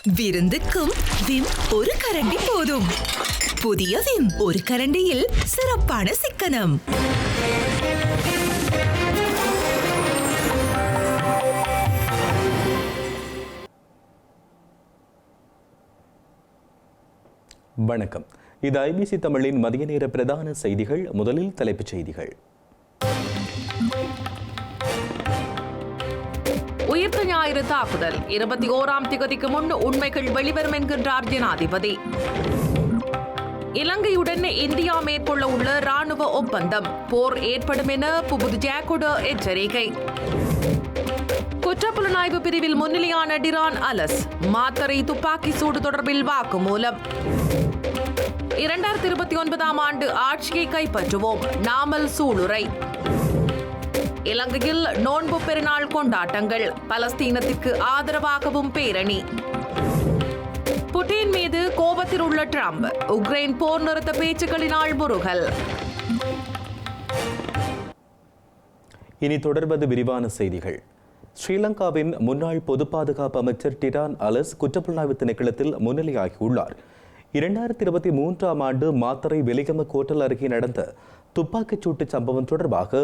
விருந்துக்கும் Vim ஒரு கரண்டி போதும். புதிய விம் ஒரு கரண்டியில் சிறப்பான சிக்கனம். வணக்கம். இது ஐபிசி தமிழின் மதிய நேர பிரதான செய்திகள். முதலில் தலைப்புச் செய்திகள். உயிர்த்த ஞாயிறு தாக்குதல் 21ஆம் திகதிக்கு முன் உண்மைகள் வெளிவரும் என்கின்றார் ஜனாதிபதி. இலங்கையுடன் இந்தியா மேற்கொள்ள உள்ள ராணுவ ஒப்பந்தம் போர் ஏற்படும் என புபுது ஜாக்கோட எச்சரிக்கை. குற்றப்புலனாய்வு பிரிவில் முன்னிலையான டிரான் அலஸ் மாத்தறை துப்பாக்கி சூடு தொடர்பில் வாக்குமூலம். 2029ஆம் ஆண்டு ஆட்சியை கைப்பற்றுவோம் நாமல் சூளுரை. இலங்கையில் நோன்பு பெருநாள் கொண்டாட்டங்கள், பலஸ்தீனத்திற்கு ஆதரவாகவும் பேரணி. புட்டின் மீது கோபத்தில் உள்ள ட்ரம்ப், உக்ரைன் போர் நிறுத்த பேச்சுக்களினால் முருகல். இனி தொடர்வது விரிவான செய்திகள். ஸ்ரீலங்காவின் முன்னாள் பொது பாதுகாப்பு அமைச்சர் டிரான் அலஸ் குற்றப்புலனாய்வு திணைக்களத்தில் முன்னிலையாகியுள்ளார். 2023ஆம் ஆண்டு மாத்தறை வெலிகம கோட்டல் அருகே நடந்த துப்பாக்கிச் சூட்டு சம்பவம் தொடர்பாக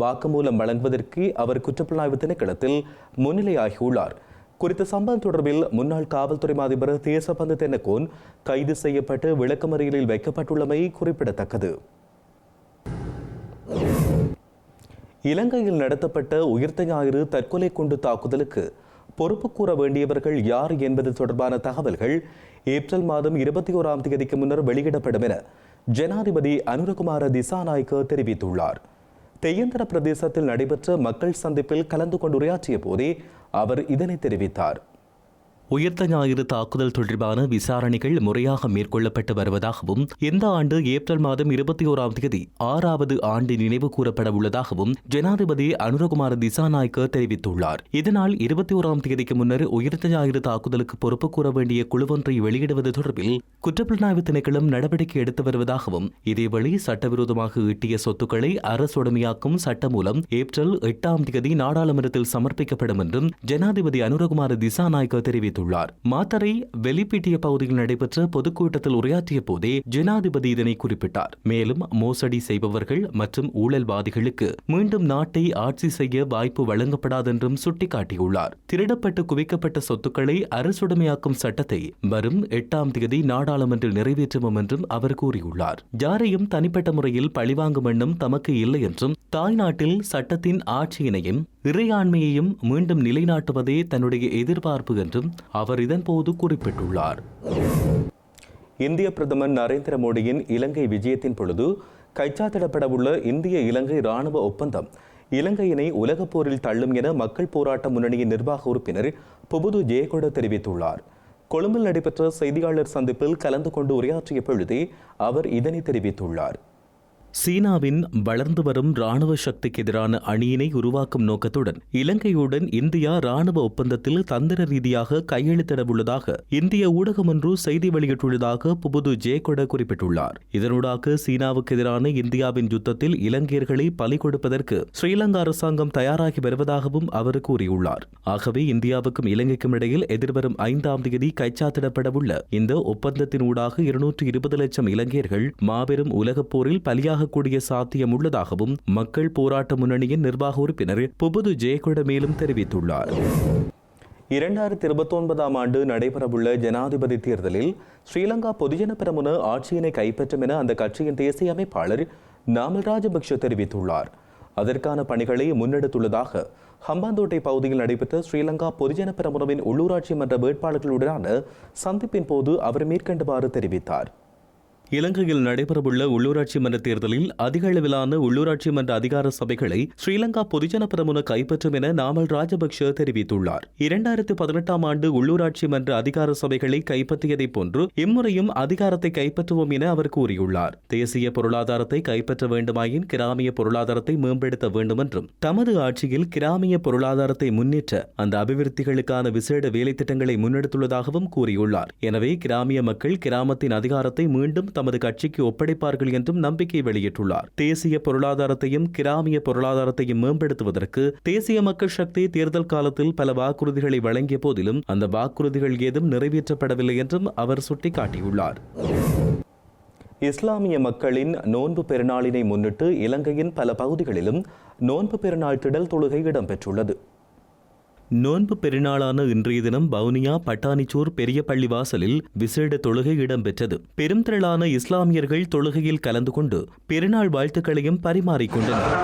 வாக்குமூலம் வழங்குவதற்கு அவர் குற்றப்புலனாய்வு திணைக்களத்தில் முன்னிலையாகியுள்ளார். குறித்த சம்பவம் தொடர்பில் முன்னாள் காவல்துறை அதிபர் தேசபந்து தென்னகோன் கைது செய்யப்பட்டு விளக்கமறியலில் வைக்கப்பட்டுள்ளமை குறிப்பிடத்தக்கது. இலங்கையில் நடத்தப்பட்ட உயிர்த்த ஞாயிறு தற்கொலை குண்டு தாக்குதலுக்கு பொறுப்பு கூற வேண்டியவர்கள் யார் என்பது தொடர்பான தகவல்கள் ஏப்ரல் மாதம் 21ஆம் தேதிக்கு முன்னர் வெளியிடப்படும் என ஜனாதிபதி அனுரகுமார திசாநாயக்க தெரிவித்துள்ளார். தெய்யந்தர பிரதேசத்தில் நடைபெற்ற மக்கள் சந்திப்பில் கலந்து கொண்டு உரையாற்றிய போதே அவர் இதனை தெரிவித்தார். உயிர்த்த ஞாயிறு தாக்குதல் தொடர்பான விசாரணைகள் முறையாக மேற்கொள்ளப்பட்டு வருவதாகவும் இந்த ஆண்டு ஏப்ரல் மாதம் 21ஆம் தேதி 6வது ஆண்டு நினைவு கூறப்பட உள்ளதாகவும் ஜனாதிபதி அனுரகுமார திசாநாயக்க தெரிவித்துள்ளார். இதனால் 21ஆம் தேதிக்கு முன்னர் உயிர்த்த ஞாயிறு தாக்குதலுக்கு பொறுப்பு கூற வேண்டிய குழுவொன்றை வெளியிடுவது தொடர்பில் குற்றப்புலனாய்வு திணைக்களம் நடவடிக்கை எடுத்து வருவதாகவும், இதேவேளை சட்டவிரோதமாக ஈட்டிய சொத்துக்களை அரசுடைமையாக்கும் சட்ட மூலம் ஏப்ரல் 8ஆம் தேதி நாடாளுமன்றத்தில் சமர்ப்பிக்கப்படும் என்றும் ஜனாதிபதி அனுரகுமார திசாநாயக்க தெரிவித்தார். மாத்தறை வெளிப்பீட்டிய பகுதியில் நடைபெற்ற பொதுக்கூட்டத்தில் உரையாற்றிய போதே ஜனாதிபதி இதனை குறிப்பிட்டார். மேலும் மோசடி செய்பவர்கள் மற்றும் ஊழல்வாதிகளுக்கு மீண்டும் நாட்டை ஆட்சி செய்ய வாய்ப்பு வழங்கப்படாதென்றும் சுட்டிக்காட்டியுள்ளார். திருடப்பட்டு குவிக்கப்பட்ட சொத்துக்களை அரசுடைமையாக்கும் சட்டத்தை வரும் 8ஆம் தேதி நாடாளுமன்றில் நிறைவேற்றுவோம் என்றும் அவர் கூறியுள்ளார். யாரையும் தனிப்பட்ட முறையில் பழிவாங்கும் எண்ணம் தமக்கு இல்லை என்றும், தாய்நாட்டில் சட்டத்தின் ஆட்சியினையும் இறையாண்மையையும் மீண்டும் நிலைநாட்டுவதே தன்னுடைய எதிர்பார்ப்பு என்றும் அவர் இதன்போது குறிப்பிட்டுள்ளார். இந்திய பிரதமர் நரேந்திர மோடியின் இலங்கை விஜயத்தின் பொழுது கைச்சாத்திடப்படவுள்ள இந்திய இலங்கை ராணுவ ஒப்பந்தம் இலங்கையினை உலகப் போரில் தள்ளும் என மக்கள் போராட்ட முன்னணியின் நிர்வாக உறுப்பினர் புபுது ஜெயகொட தெரிவித்துள்ளார். கொழும்பில் நடைபெற்ற செய்தியாளர் சந்திப்பில் கலந்து கொண்டு உரையாற்றிய பொழுதே அவர் இதனை தெரிவித்துள்ளார். சீனாவின் வளர்ந்து வரும் ராணுவ சக்திக்கு எதிரான அணியினை உருவாக்கும் நோக்கத்துடன் இலங்கையுடன் இந்தியா ராணுவ ஒப்பந்தத்தில் தந்திர ரீதியாக கையெழுத்திடவுள்ளதாக இந்திய ஊடகம் ஒன்று செய்தி வெளியிட்டுள்ளதாக புபுது ஜெயகொட குறிப்பிட்டுள்ளார். இதனூடாக சீனாவுக்கு எதிரான இந்தியாவின் யுத்தத்தில் இலங்கையர்களை பலி கொடுப்பதற்கு ஸ்ரீலங்கா அரசாங்கம் தயாராகி வருவதாகவும் அவர் கூறியுள்ளார். ஆகவே இந்தியாவுக்கும் இலங்கைக்கும் இடையில் எதிர்வரும் 5ஆம் தேதி கைச்சாத்திடப்படவுள்ள இந்த ஒப்பந்தத்தின் ஊடாக 220 லட்சம் இலங்கையர்கள் மாபெரும் உலகப் போரில் பலியாக கூடிய சாத்தியம் உள்ளதாகவும் மக்கள் போராட்ட முன்னணியின் நிர்வாக உறுப்பினர் புபுது ஜெயகொட மேலும் தெரிவித்துள்ளார். 2029ஆம் ஆண்டு நடைபெறவுள்ள ஜனாதிபதி தேர்தலில் ஸ்ரீலங்கா பொதுஜன பெரமுன ஆட்சியினை கைப்பற்றும் என அந்த கட்சியின் தேசிய அமைப்பாளர் நாமல் ராஜபக்ஷ தெரிவித்துள்ளார். அதற்கான பணிகளை முன்னெடுத்துள்ளதாக ஹம்பாந்தோட்டை பகுதியில் நடைபெற்ற ஸ்ரீலங்கா பொதுஜன பெரமுனவின் உள்ளூராட்சி மன்ற வேட்பாளர்களுடனான சந்திப்பின் போது அவர் மேற்கண்டவாறு தெரிவித்தார். இலங்கையில் நடைபெறவுள்ள உள்ளூராட்சி மன்ற தேர்தலில் அதிக அளவிலான உள்ளூராட்சி மன்ற அதிகார சபைகளை ஸ்ரீலங்கா பொதுஜன பெரமுன கைப்பற்றும் என நாமல் ராஜபக்ஷ தெரிவித்துள்ளார். 2018ஆம் ஆண்டு உள்ளூராட்சி மன்ற அதிகார சபைகளை கைப்பற்றியதைப் போன்று இம்முறையும் அதிகாரத்தை கைப்பற்றுவோம் என அவர் கூறியுள்ளார். தேசிய பொருளாதாரத்தை கைப்பற்ற வேண்டுமாயின் கிராமிய பொருளாதாரத்தை மேம்படுத்த வேண்டும் என்றும், தமது ஆட்சியில் கிராமிய பொருளாதாரத்தை முன்னேற்ற அந்த அபிவிருத்திகளுக்கான விசேட வேலை திட்டங்களை முன்னெடுத்துள்ளதாகவும் கூறியுள்ளார். எனவே கிராமிய மக்கள் கிராமத்தின் அதிகாரத்தை மீண்டும் தமது கட்சிக்கு ஒப்படைப்பார்கள் என்றும் நம்பிக்கை வெளியிட்டுள்ளார். தேசிய பொருளாதாரத்தையும் கிராமிய பொருளாதாரத்தையும் மேம்படுத்துவதற்கு தேசிய மக்கள் சக்தி தேர்தல் காலத்தில் பல வாக்குறுதிகளை வழங்கிய போதிலும் அந்த வாக்குறுதிகள் ஏதும் நிறைவேற்றப்படவில்லை என்றும் அவர் சுட்டிக்காட்டியுள்ளார். இஸ்லாமிய மக்களின் நோன்பு பெருநாளினை முன்னிட்டு இலங்கையின் பல பகுதிகளிலும் நோன்பு பெருநாள் திடல் தொழுகை இடம்பெற்றுள்ளது. நோன்பு பெருநாளான இன்றைய தினம் வவுனியா பட்டாணிச்சூர் பெரிய பள்ளி வாசலில் விசேட தொழுகை இடம்பெற்றது. பெரும் திரளான இஸ்லாமியர்கள் தொழுகையில் கலந்து கொண்டு பெருநாள் வாழ்த்துக்களையும் பரிமாறிக்கொண்டனர்.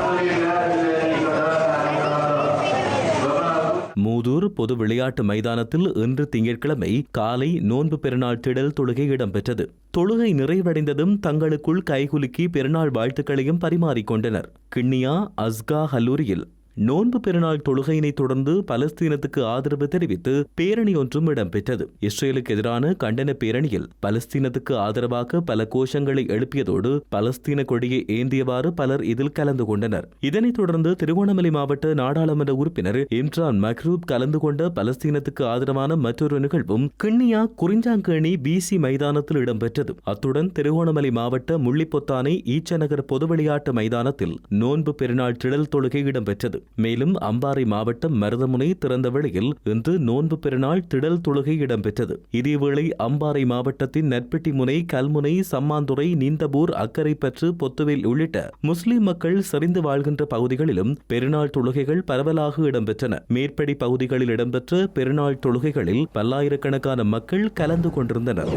மூதூர் பொது விளையாட்டு மைதானத்தில் இன்று திங்கட்கிழமை காலை நோன்பு பெருநாள் திடல் தொழுகை இடம்பெற்றது. தொழுகை நிறைவடைந்ததும் தங்களுக்குள் கைகுலுக்கி பெருநாள் வாழ்த்துக்களையும் பரிமாறிக்கொண்டனர். கிண்ணியா அஸ்கா ஹல்லூரியில் நோன்பு பெருநாள் தொழுகையினை தொடர்ந்து பலஸ்தீனத்துக்கு ஆதரவு தெரிவித்து பேரணி ஒன்றும் இடம்பெற்றது. இஸ்ரேலுக்கு எதிரான கண்டன பேரணியில் பலஸ்தீனத்துக்கு ஆதரவாக பல கோஷங்களை எழுப்பியதோடு பலஸ்தீன கொடியை ஏந்தியவாறு பலர் இதில் கலந்து கொண்டனர். இதனைத் தொடர்ந்து திருகோணமலை மாவட்ட நாடாளுமன்ற உறுப்பினர் இம்ரான் மக்ரூப் கலந்து கொண்ட பலஸ்தீனத்துக்கு ஆதரவான மற்றொரு நிகழ்வும் கிண்ணியா குறிஞ்சாங்கேணி பிசி மைதானத்தில் இடம்பெற்றது. அத்துடன் திருகோணமலை மாவட்ட முள்ளிப்பொத்தானை ஈச்சநகர் பொது விளையாட்டு மைதானத்தில் நோன்பு பெருநாள் திடல் தொழுகை இடம்பெற்றது. மேலும் அம்பாறை மாவட்டம் மருதமுனை திறந்த வெளியில் இன்று நோன்பு பெருநாள் திடல் தொழுகை இடம்பெற்றது. இதேவேளை அம்பாறை மாவட்டத்தின் நட்பெட்டி முனை, கல்முனை, சம்மாந்துறை, நீந்தபூர், அக்கரைப்பற்று, பொத்துவேல் உள்ளிட்ட முஸ்லிம் மக்கள் செறிந்து வாழ்கின்ற பகுதிகளிலும் பெருநாள் தொழுகைகள் பரவலாக இடம்பெற்றன. மேற்படி பகுதிகளில் இடம்பெற்ற பெருநாள் தொழுகைகளில் பல்லாயிரக்கணக்கான மக்கள் கலந்து கொண்டிருந்தனர்.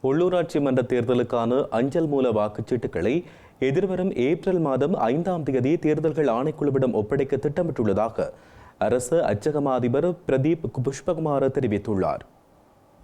உள்ளூராட்சி மன்ற தேர்தலுக்கான அஞ்சல் மூல வாக்குச்சீட்டுகளை எதிர்வரும் ஏப்ரல் மாதம் 5ஆம் தேதி தேர்தல்கள் ஆணைக்குழுவிடம் ஒப்படைக்க திட்டமிட்டுள்ளதாக அரசு அச்சகமா அதிபர் பிரதீப் புஷ்பகுமார் தெரிவித்துள்ளார்.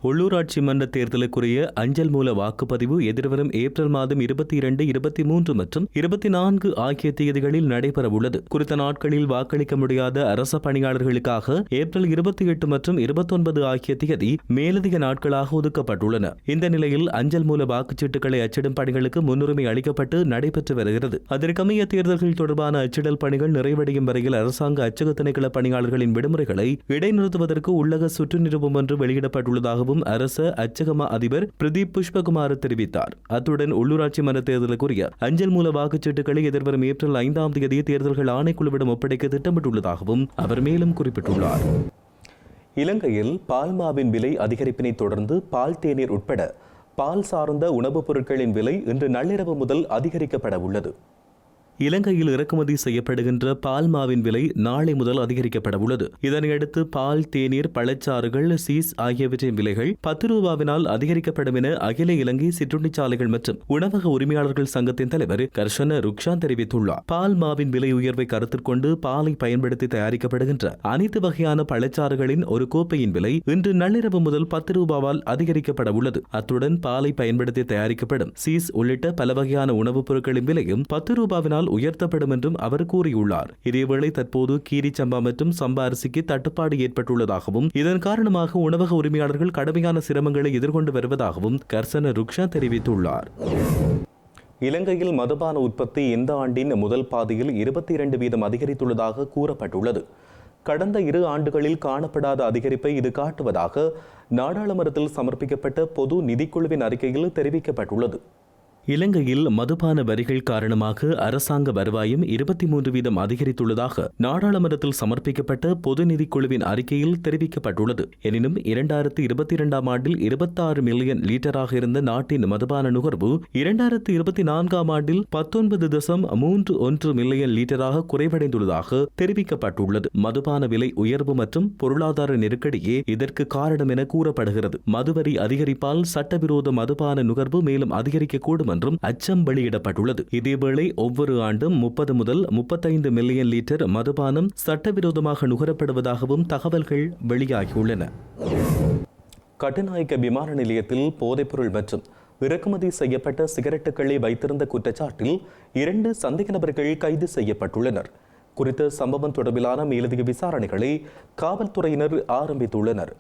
உள்ளூராட்சி மன்ற தேர்தலுக்குரிய அஞ்சல் மூல வாக்குப்பதிவு எதிர்வரும் ஏப்ரல் மாதம் 22, 23 மற்றும் 24 ஆகிய தேதிகளில் நடைபெறவுள்ளது. குறித்த நாட்களில் வாக்களிக்க முடியாத அரச பணியாளர்களுக்காக ஏப்ரல் 28 மற்றும் 29 ஆகிய தேதி மேலதிக நாட்களாக ஒதுக்கப்பட்டுள்ளன. இந்த நிலையில் அஞ்சல் மூல வாக்குச்சீட்டுகளை அச்சிடும் பணிகளுக்கு முன்னுரிமை அளிக்கப்பட்டு நடைபெற்று வருகிறது. அதற்கமைய தேர்தல்கள் தொடர்பான அச்சிடல் பணிகள் நிறைவடையும் வரையில் அரசாங்க அச்சக திணைக்கள பணியாளர்களின் விடுமுறைகளை இடைநிறுத்துவதற்கு உள்ளக சுற்று நிருபம் ஒன்று வெளியிடப்பட்டுள்ளதாகவும் அரச அச்சகமா அதிபர் பிரதீப் புஷ்பகுமார் தெரிவித்தார். அத்துடன் உள்ளூராட்சி மன்ற தேர்தலுக்குரிய அஞ்சல் மூல வாக்குச்சீட்டுகளை எதிர்வரும் ஏப்ரல் 5ஆம் தேதி தேர்தல்கள் ஆணைக்குழுவிடம் ஒப்படைக்க திட்டமிட்டுள்ளதாகவும் அவர் மேலும் குறிப்பிட்டுள்ளார். இலங்கையில் பால்மாவின் விலை அதிகரிப்பினை தொடர்ந்து பால், தேநீர் உட்பட பால் சார்ந்த உணவுப் பொருட்களின் விலை இன்று நள்ளிரவு முதல் அதிகரிக்கப்பட உள்ளது. இலங்கையில் இறக்குமதி செய்யப்படுகின்ற பால்மாவின் விலை நாளை முதல் அதிகரிக்கப்பட உள்ளது. இதனையடுத்து பால், தேநீர், பழச்சாறுகள், சீஸ் ஆகியவற்றின் விலைகள் 10 ரூபாவினால் அதிகரிக்கப்படும் என அகில இலங்கை சிற்றுண்டிச்சாலைகள் மற்றும் உணவக உரிமையாளர்கள் சங்கத்தின் தலைவர் கர்ஷன ருக்ஷான் தெரிவித்துள்ளார். பால்மாவின் விலை உயர்வை கருத்தில் கொண்டு பாலை பயன்படுத்தி தயாரிக்கப்படுகின்ற அனைத்து வகையான பழச்சாறுகளின் ஒரு கோப்பையின் விலை இன்று நள்ளிரவு முதல் 10 ரூபாவால் அதிகரிக்கப்பட உள்ளது. அத்துடன் பாலை பயன்படுத்தி தயாரிக்கப்படும் சீஸ் உள்ளிட்ட பல வகையான உணவுப் பொருட்களின் விலையும் 10 ரூபாவினால் உயர்த்தப்படும் என்றும் அவர் கூறியுள்ளார். இதேவேளை தற்போது கீரி சம்பா மற்றும் சம்பா அரிசிக்கு தட்டுப்பாடு ஏற்பட்டுள்ளதாகவும் இதன் காரணமாக உணவக உரிமையாளர்கள் கடுமையான சிரமங்களை எதிர்கொண்டு வருவதாகவும் கர்சன ருக்ஷா தெரிவித்துள்ளார். இலங்கையில் மதுபான உற்பத்தி இந்த ஆண்டின் முதல் பாதியில் 22% அதிகரித்துள்ளதாக கூறப்பட்டுள்ளது. கடந்த 2 ஆண்டுகளில் காணப்படாத அதிகரிப்பை இது காட்டுவதாக நாடாளுமன்றத்தில் சமர்ப்பிக்கப்பட்ட பொது நிதிக்குழுவின் அறிக்கையில் தெரிவிக்கப்பட்டுள்ளது. இலங்கையில் மதுபான வரிகள் காரணமாக அரசாங்க வருவாயும் 23% அதிகரித்துள்ளதாக நாடாளுமன்றத்தில் சமர்ப்பிக்கப்பட்ட பொது நிதிக்குழுவின் அறிக்கையில் தெரிவிக்கப்பட்டுள்ளது. எனினும் 2022ஆம் ஆண்டில் 26 மில்லியன் லீட்டராக இருந்த நாட்டின் மதுபான நுகர்வு 2024ஆம் ஆண்டில் 19.31 மில்லியன் லீட்டராக குறைவடைந்துள்ளதாக தெரிவிக்கப்பட்டுள்ளது. மதுபான விலை உயர்வு மற்றும் பொருளாதார நெருக்கடியே இதற்கு காரணம் என கூறப்படுகிறது. மதுவரி அதிகரிப்பால் சட்டவிரோத மதுபான நுகர்வு மேலும் அதிகரிக்கக்கூடும் என்றும் அச்சம் வெளியிடப்பட்டுள்ளது. இதேவேளை ஒவ்வொரு ஆண்டும் 30 முதல் 35 மில்லியன் லிட்டர் மதுபானம் சட்டவிரோதமாக நுகரப்படுவதாகவும் தகவல்கள் வெளியாகியுள்ளன. கட்டுநாயக்க விமான நிலையத்தில் போதைப்பொருள் மற்றும் இறக்குமதி செய்யப்பட்ட சிகரெட்டுகளை வைத்திருந்த குற்றச்சாட்டில் 2 சந்தேக நபர்கள் கைது செய்யப்பட்டுள்ளனர். குறித்த சம்பவம் தொடர்பிலான மேலதிக விசாரணைகளை காவல்துறையினர் ஆரம்பித்துள்ளனர்.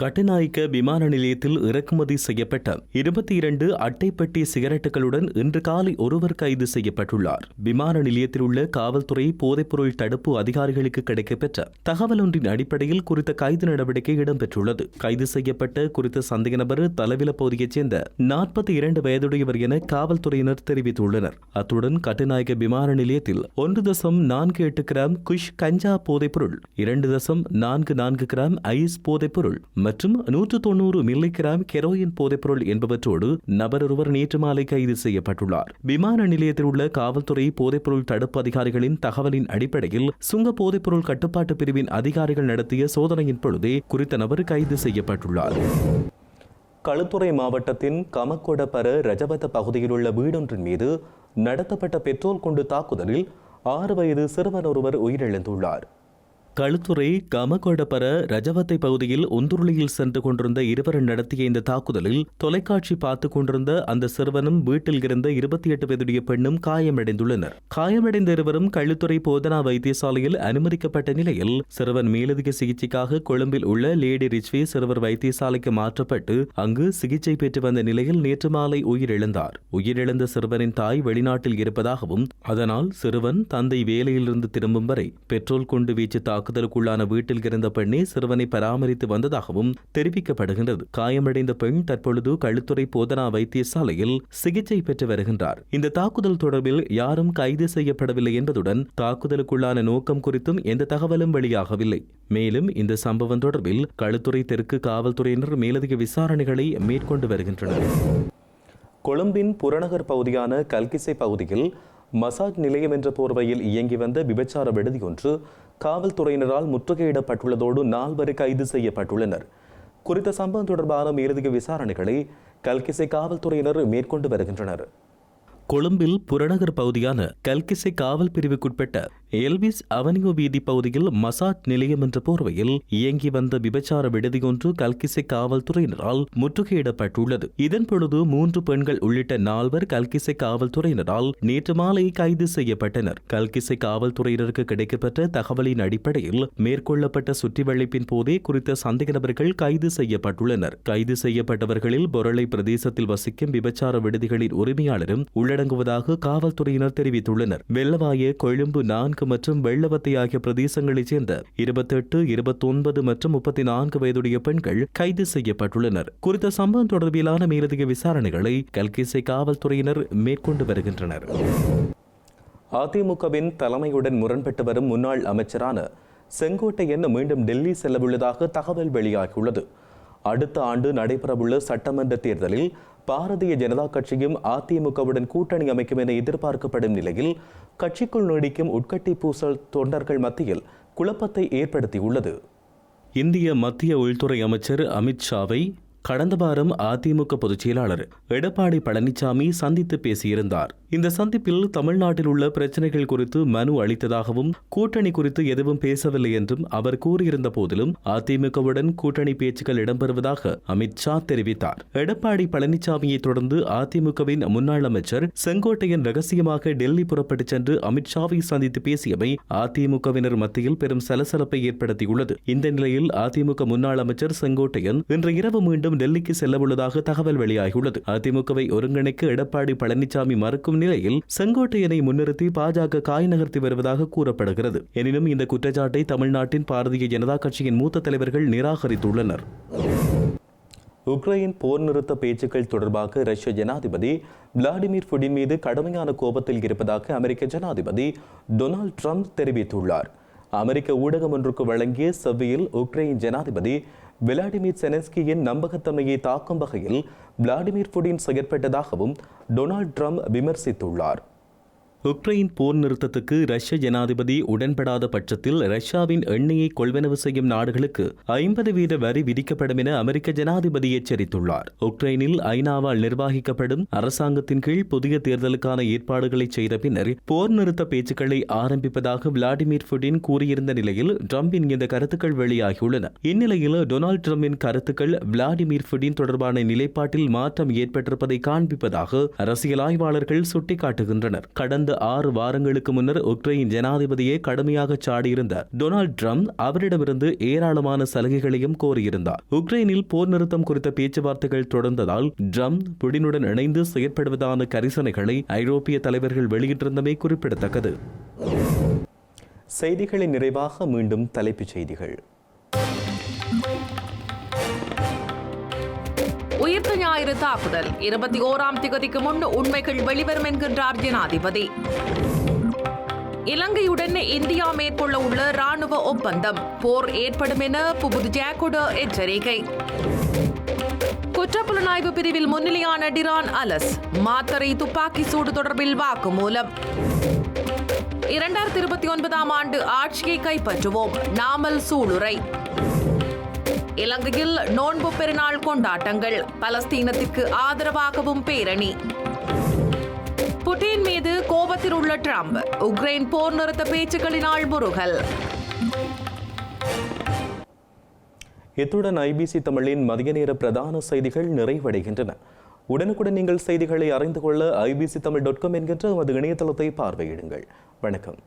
கட்டுநாயக்க விமான நிலையத்தில் இறக்குமதி செய்யப்பட்ட 22 அட்டைப்பட்டி சிகரெட்டுகளுடன் இன்று காலை ஒருவர் கைது செய்யப்பட்டுள்ளார். விமான நிலையத்தில் உள்ள காவல்துறை போதைப்பொருள் தடுப்பு அதிகாரிகளுக்கு கிடைக்கப்பெற்ற தகவல் ஒன்றின் அடிப்படையில் குறித்த கைது நடவடிக்கை இடம்பெற்றுள்ளது. கைது செய்யப்பட்ட குறித்த சந்தேக நபர் தலவில பகுதியைச் சேர்ந்த 42 வயதுடையவர் என காவல்துறையினர் தெரிவித்துள்ளனர். அத்துடன் கட்டுநாயக்க விமான நிலையத்தில் 1.48 கிராம் குஷ் கஞ்சா போதைப்பொருள், 2.44 கிராம் ஐஸ் போதைப்பொருள் மற்றும் 190 மில்லி கிராம் கெரோயின் போதைப்பொருள் என்பவற்றோடு நபர் ஒருவர் நேற்று மாலை கைது செய்யப்பட்டுள்ளார். விமான நிலையத்தில் உள்ள காவல்துறை போதைப்பொருள் தடுப்பு அதிகாரிகளின் தகவலின் அடிப்படையில் சுங்க போதைப்பொருள் கட்டுப்பாட்டு பிரிவின் அதிகாரிகள் நடத்திய சோதனையின் பொழுதே குறித்த நபர் கைது செய்யப்பட்டுள்ளார். களுத்துறை மாவட்டத்தின் கமக்கொடபர ரஜபத பகுதியில் உள்ள வீடொன்றின் மீது நடத்தப்பட்ட பெட்ரோல் குண்டு தாக்குதலில் 6 வயது சிறுவன் ஒருவர் உயிரிழந்துள்ளார். களுத்துறை கமகொடபர ரஜவத்தை பகுதியில் ஒந்துருளியில் சென்று கொண்டிருந்த இருவர் நடத்திய இந்த தாக்குதலில் தொலைக்காட்சி பார்த்துக் கொண்டிருந்த அந்த சிறுவனும் வீட்டில் இருந்த 28 வயதுடைய பெண்ணும் காயமடைந்துள்ளனர். காயமடைந்த இருவரும் களுத்துறை போதனா வைத்தியசாலையில் அனுமதிக்கப்பட்ட நிலையில் சிறுவன் மேலதிக சிகிச்சைக்காக கொழும்பில் உள்ள லேடி ரிச்வே சிறுவர் வைத்தியசாலைக்கு மாற்றப்பட்டு அங்கு சிகிச்சை பெற்று வந்த நிலையில் நேற்று மாலை உயிரிழந்தார். உயிரிழந்த சிறுவனின் தாய் வெளிநாட்டில் இருப்பதாகவும் அதனால் சிறுவன் தந்தை வேலையிலிருந்து திரும்பும் வரை பெட்ரோல் கொண்டு வீச்சு தாக்குதலுக்குள்ளான வீட்டில் இருந்த பெண்ணே சிறுவனை பராமரித்து வந்ததாகவும் தெரிவிக்கப்படுகின்றது. காயமடைந்த பெண் தற்பொழுது களுத்துறை போதனா வைத்தியசாலையில் சிகிச்சை பெற்று வருகின்றார். இந்த தாக்குதல் தொடர்பில் யாரும் கைது செய்யப்படவில்லை என்பதுடன் தாக்குதலுக்குள்ளான நோக்கம் குறித்தும் எந்த தகவலும் வெளியாகவில்லை. மேலும் இந்த சம்பவம் தொடர்பில் களுத்துறை தெற்கு காவல்துறையினர் மேலதிக விசாரணைகளை மேற்கொண்டு வருகின்றனர். கொழும்பின் புறநகர் பகுதியான கல்கிசை பகுதியில் மசாஜ் நிலையம் என்ற போர்வையில் இயங்கி வந்த விபச்சார விடுதி ஒன்று காவல்துறையினரால் முற்றுகையிடப்பட்டுள்ளதோடு 4 கைது செய்யப்பட்டுள்ளனர். குறித்த சம்பவம் தொடர்பான மேலதிக விசாரணைகளை கல்கிசை காவல்துறையினர் மேற்கொண்டு வருகின்றனர். கொழும்பில் புறநகர் பகுதியான கல்கிசை காவல் பிரிவுக்குட்பட்ட எல்விஸ் அவென்யூ வீதி பகுதியில் மசாஜ் நிலையம் என்ற போர்வையில் இயங்கி வந்த விபச்சார விடுதி ஒன்று கல்கிசை காவல்துறையினரால் முற்றுகையிடப்பட்டுள்ளது. இதன் பொழுது 3 பெண்கள் உள்ளிட்ட 4 கல்கிசை காவல்துறையினரால் நேற்று மாலை கைது செய்யப்பட்டனர். கல்கிசை காவல்துறையினருக்கு கிடைக்கப்பட்ட தகவலின் அடிப்படையில் மேற்கொள்ளப்பட்ட சுற்றிவளைப்பின் போதே குறித்த சந்தேக நபர்கள் கைது செய்யப்பட்டுள்ளனர். கைது செய்யப்பட்டவர்களில் பொரளை பிரதேசத்தில் வசிக்கும் விபச்சார விடுதிகளின் உரிமையாளரும் உள்ளடங்குவதாக காவல்துறையினர் தெரிவித்துள்ளனர். வெள்ளவாய, கொழும்பு 4 மற்றும் வெள்ளவத்தை ஆகிய பிரதேசங்களைச் சேர்ந்த 28, 29 மற்றும் 34 வயதுடைய பெண்கள் கைது செய்யப்பட்டுள்ளனர். குறித்த சம்பவம் தொடர்பிலான மேலதிக விசாரணைகளை கல்கிசை காவல்துறையினர் மேற்கொண்டு வருகின்றனர். அதிமுகவின் தலைமையுடன் முரண்பட்டு வரும் முன்னாள் அமைச்சரான செங்கோட்டையன் மீண்டும் டெல்லி செல்லவுள்ளதாக தகவல் வெளியாகியுள்ளது. அடுத்த ஆண்டு நடைபெறவுள்ள சட்டமன்ற தேர்தலில் பாரதிய ஜனதா கட்சியும் அதிமுகவுடன் கூட்டணி அமைக்கும் என எதிர்பார்க்கப்படும் நிலையில் கட்சிக்குள் நீடிக்கும் உட்கட்டி பூசல் தொண்டர்கள் மத்தியில் குழப்பத்தை ஏற்படுத்தியுள்ளது. இந்திய மத்திய உள்துறை அமைச்சர் அமித் ஷாவை கடந்த வாரம் அதிமுக பொதுச் செயலாளர் எடப்பாடி பழனிசாமி சந்தித்து பேசியிருந்தார். இந்த சந்திப்பில் தமிழ்நாட்டில் உள்ள பிரச்சனைகள் குறித்து மனு அளித்ததாகவும் கூட்டணி குறித்து எதுவும் பேசவில்லை என்றும் அவர் கூறியிருந்த போதிலும் அதிமுகவுடன் கூட்டணி பேச்சுக்கள் இடம்பெறுவதாக அமித் ஷா தெரிவித்தார். எடப்பாடி பழனிசாமியை தொடர்ந்து அதிமுகவின் முன்னாள் அமைச்சர் செங்கோட்டையன் ரகசியமாக டெல்லி புறப்பட்டுச் சென்று அமித் ஷாவை சந்தித்து பேசியவை அதிமுகவினர் மத்தியில் பெரும் சலசலப்பை ஏற்படுத்தியுள்ளது. இந்த நிலையில் அதிமுக முன்னாள் அமைச்சர் செங்கோட்டையன் இன்று இரவு மீண்டும் டெல்லிக்கு செல்லவுள்ளதாக தகவல் வெளியாகியுள்ளது. அதிமுகவை ஒருங்கிணைக்க எடப்பாடி பழனிசாமி மறுக்கும் நிலையில் செங்கோட்டையனை முன்னிறுத்தி பாஜக காய் நகர்த்தி வருவதாக கூறப்படுகிறது. எனினும் இந்த குற்றச்சாட்டை தமிழ்நாட்டின் பாரதிய ஜனதா கட்சியின் மூத்த தலைவர்கள் நிராகரித்துள்ளனர். உக்ரைன் போர் நிறுத்த பேச்சுக்கள் தொடர்பாக ரஷ்ய ஜனாதிபதி விளாடிமிர் புடின் மீது கடுமையான கோபத்தில் இருப்பதாக அமெரிக்க ஜனாதிபதி டொனால்ட் ட்ரம்ப் தெரிவித்துள்ளார். அமெரிக்க ஊடகம் ஒன்றுக்கு வழங்கிய செவ்வியில் உக்ரைன் ஜனாதிபதி விளாடிமிர் செலன்ஸ்கியின் நம்பகத்தன்மையை தாக்கும் வகையில் விளாடிமிர் புடின் செயற்பட்டதாகவும் டொனால்ட் ட்ரம்ப் விமர்சித்துள்ளார். உக்ரைன் போர் நிறுத்தத்துக்கு ரஷ்ய ஜனாதிபதி உடன்படாத பட்சத்தில் ரஷ்யாவின் எண்ணெயை கொள்வனவு செய்யும் நாடுகளுக்கு 50% வரி விதிக்கப்படும் என அமெரிக்க ஜனாதிபதி எச்சரித்துள்ளார். உக்ரைனில் ஐநாவால் நிர்வகிக்கப்படும் அரசாங்கத்தின் கீழ் புதிய தேர்தலுக்கான ஏற்பாடுகளை செய்த பின்னர் போர் நிறுத்த பேச்சுக்களை ஆரம்பிப்பதாக விளாடிமிர் புடின் கூறியிருந்த நிலையில் ட்ரம்பின் இந்த கருத்துக்கள் வெளியாகியுள்ளன. இந்நிலையில் டொனால்டு ட்ரம்பின் கருத்துக்கள் விளாடிமிர் புடின் தொடர்பான நிலைப்பாட்டில் மாற்றம் ஏற்பட்டிருப்பதை காண்பிப்பதாக அரசியல் ஆய்வாளர்கள் சுட்டிக்காட்டுகின்றனர். கடந்த கடந்த 6 வாரங்களுக்கு முன்னர் உக்ரைன் ஜனாதிபதியை கடுமையாக சாடியிருந்த டொனால்ட் ட்ரம்ப் அவரிடமிருந்து ஏராளமான சலுகைகளையும் கோரியிருந்தார். உக்ரைனில் போர் நிறுத்தம் குறித்த பேச்சுவார்த்தைகள் தொடர்ந்ததால் ட்ரம்ப் புடினுடன் இணைந்து செயற்படுவதான கரிசனைகளை ஐரோப்பிய தலைவர்கள் வெளியிட்டிருந்தமை குறிப்பிடத்தக்கது. செய்திகளின் நிறைவாக மீண்டும் தலைப்புச் செய்திகள். உயிர்த்த ஞாயிறு தாக்குதல் 21ஆம் திகதிக்கு முன் உண்மைகள் வெளிவரும் என்கின்றார் ஜனாதிபதி. இலங்கையுடன் இந்தியா மேற்கொள்ள உள்ள ராணுவ ஒப்பந்தம் போர் ஏற்படும் என புபுது ஜாக்கோட எச்சரிக்கை. குற்றப்புலனாய்வு பிரிவில் முன்னிலையான டிரான் அலஸ் மாத்தறை துப்பாக்கி சூடு தொடர்பில் வாக்குமூலம். 2029ஆம் ஆண்டு ஆட்சியை கைப்பற்றுவோம் நாமல் சூளுரை. இலங்கையில் நோன்பு பெருநாள் கொண்டாட்டங்கள், பலஸ்தீனத்திற்கு ஆதரவாகவும் பேரணி. புட்டின் மீது கோபத்தில் உள்ள ட்ரம்ப், உக்ரைன் போர் நிறுத்த பேச்சுக்களினால் முருகல். இத்துடன் ஐபிசி தமிழின் மதிய நேர பிரதான செய்திகள் நிறைவடைகின்றன. உடனுக்குடன் நீங்கள் செய்திகளை அறிந்து கொள்ள ibctamil.com என்கின்ற நமது இணையதளத்தை பார்வையிடுங்கள். வணக்கம்.